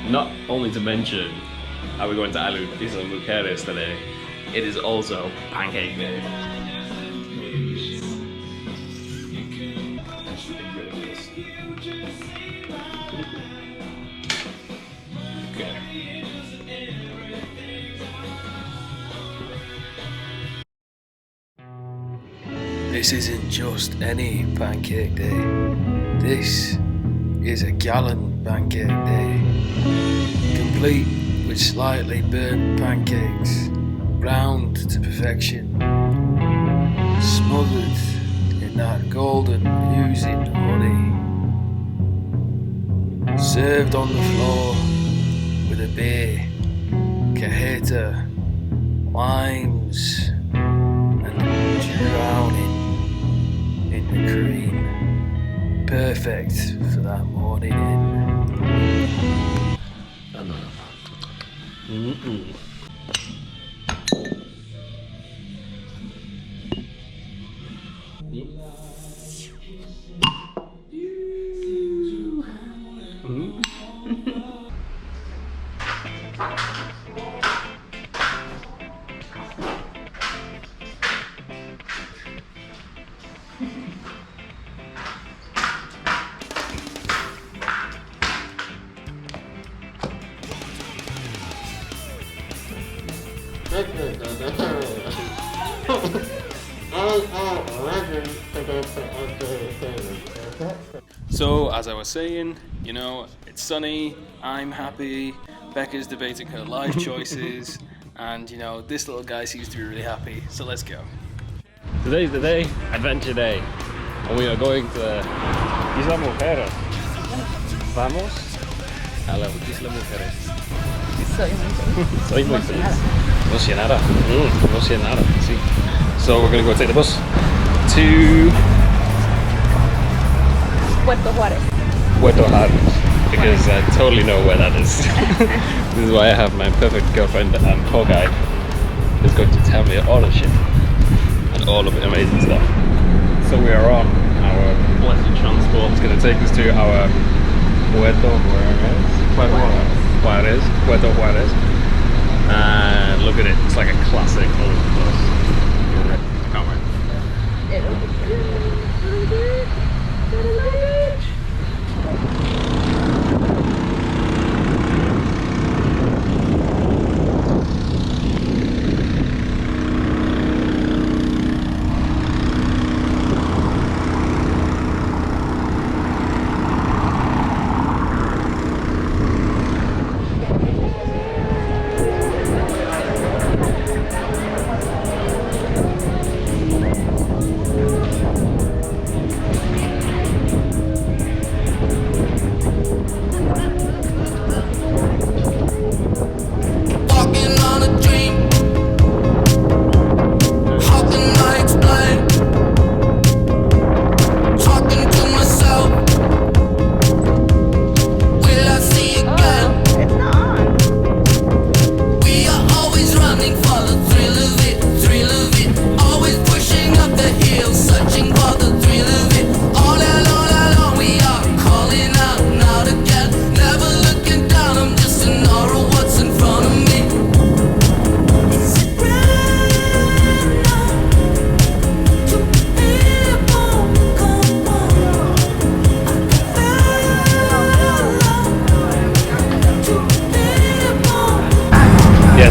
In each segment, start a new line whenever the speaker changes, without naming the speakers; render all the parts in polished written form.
not only to mention how we're going to Isla Mujeres today, it is also pancake day.
This isn't just any pancake day. This is a gallon pancake day. Complete with slightly burnt pancakes, browned to perfection, smothered in that golden oozing honey. Served on the floor with a beer, cajeta, limes, and drowning in the cream. Perfect for that morning in.
So, as I was saying, you know, it's sunny, I'm happy, Becca's debating her life choices, and you know, this little guy seems to be really happy, so let's go.
Today's the day, adventure day, and we are going to Isla Mujeres. Vamos a la Isla Mujeres. Soy muy feliz. Emocionada. Emocionada, sí. So we're gonna go take the bus to
Puerto Juárez.
Puerto Juárez, because I totally know where that is. This is why I have my perfect girlfriend and tour guide who's going to tell me all the shit and all of the amazing stuff. So we are on our blessed transport. It's going to take us to our Puerto Juárez. And look at it, it's like a classic old bus. I can't wait.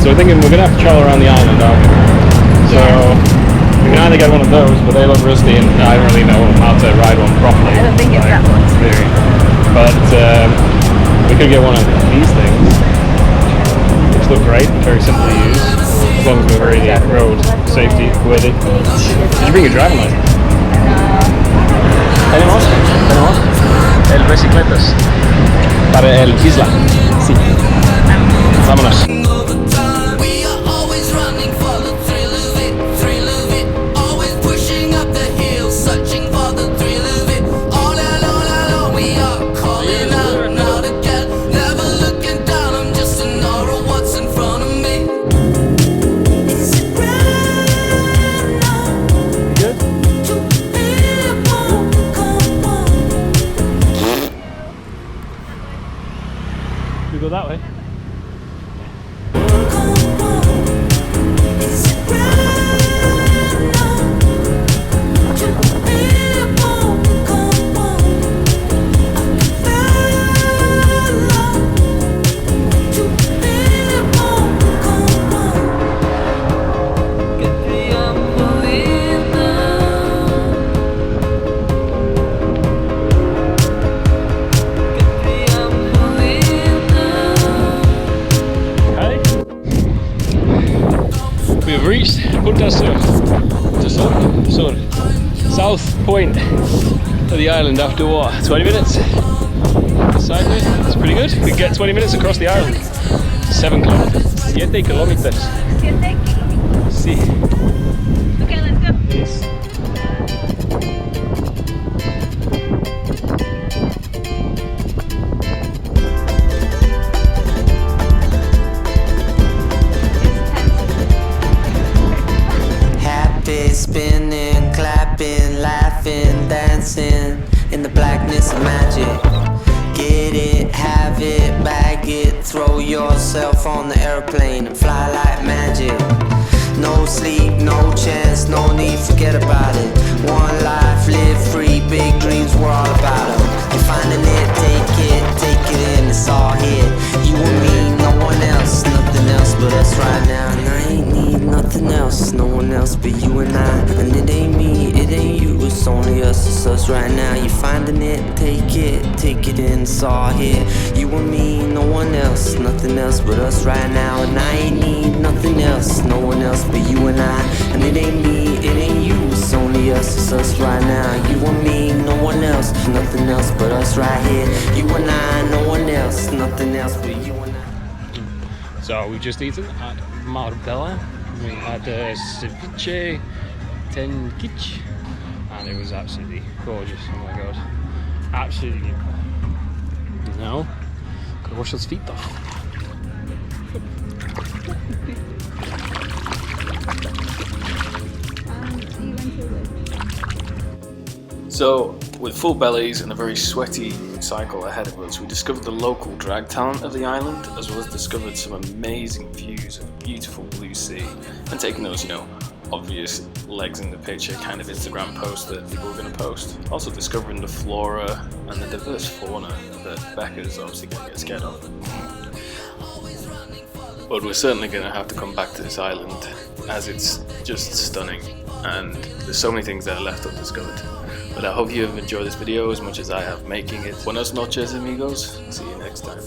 So we're thinking we're going to have to travel around the island, aren't we? So we can either get one of those, but they look rusty and I don't really know how to ride one properly.
I don't think it's that one.
Theory. But we could get one of these things, which look great, very simple to use, as long as we're very road safety worthy. Did you bring your driving license? ¿Tenemos? El bicicletas para el isla. Sí. Vámonos. We go that way. We've reached Punta Sur, south point of the island after what, 20 minutes? Sideways, it's pretty good. We get 20 minutes across the island. 7 kilometers. 7 kilometers.
7 kilometers.
Sí.
Okay, let's go.
Yes.
Spinning, clapping, laughing, dancing in the blackness of magic. Get it, have it, bag it, throw yourself on the airplane and fly like magic. No sleep, no chance, no need, forget about it. One life, live free, big dreams, we're all about them. You're finding it, take it in, it's all here. You and me, no one else, nothing else but us right now. And I ain't need nothing else, no one else but you and I. And it ain't me, it ain't you, it's only us, it's us right now. You're finding it, take it in, it's all here. You and me, no one else, nothing else but us right now. And I ain't need nothing else, no one else but you and I. And it ain't me, it ain't you, it's only us, it's us right now. You and me, no one else, nothing else but us right here. You and I, no one else, nothing else but you and I.
So we just eaten at Marbella. We had ceviche, tenkic, and it was absolutely gorgeous. Oh my god, absolutely beautiful. Now, gotta wash those feet off.
So, with full bellies and a very sweaty cycle ahead of us, we discovered the local drag talent of the island, as well as discovered some amazing views of beautiful blue sea, and taking those, obvious legs in the picture kind of Instagram post that people were going to post. Also discovering the flora and the diverse fauna that Becca's obviously going to get scared of. But we're certainly going to have to come back to this island, as it's just stunning, and there's so many things that are left undiscovered. But I hope you have enjoyed this video as much as I have making it. Buenas noches, amigos. See you next time.